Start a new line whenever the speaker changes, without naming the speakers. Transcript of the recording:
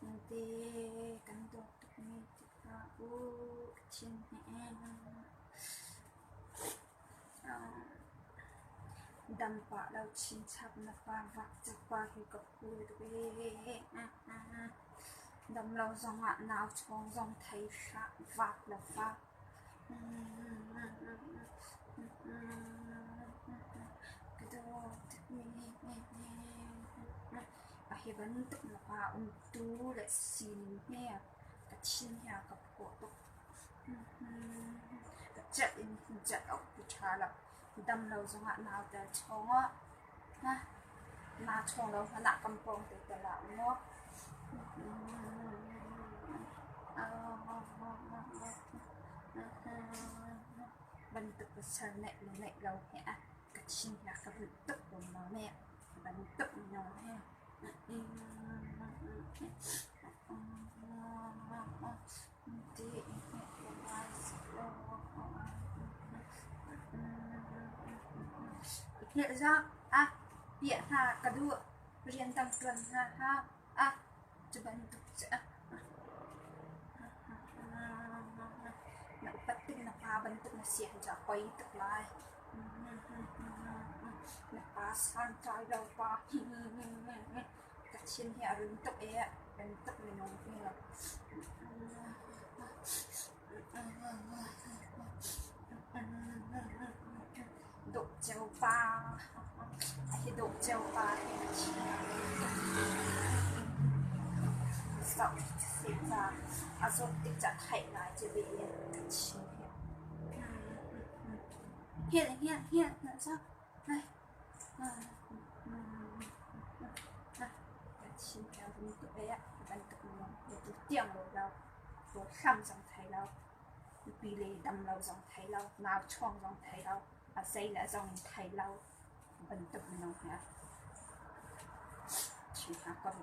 Nanti kan tuh ini aku kecil dampak laut cincap napa vak capa hi kapu tuh đâm lâu dòng ạ nào trong dòng thấy phạt vạt là phạt cái đó khi vẫn tức là bà tu lại xin nha cái xin nhà gặp của tôi cái chất ốc của cha là đâm lâu dòng ạ nào để trong á ha nào trong lâu là nạ cầm bông để là nó bentuk besar naik laut ya kecil lah bentuk rumahnya bentuk rumahnya hiện ra hiện ha kedua riêng tăng tuần ha cho bentuk penting napa bentuk masih aja koi terlai napa santai lupa kecil ya bentuk minum ya độ treo ba cái độ treo ba sau sinh ra rồi tích chặt hay lại chỉ vì chính hiện là sao này chính theo đúng tụi ấy bạn tụi nó tụi tiếng rồi đâu rồi khăm dòng thấy đâu vì lì đâm lâu dòng thấy lâu nào trong dòng thấy lâu xây là dòng thấy lâu bạn tụi nó hả chỉ có con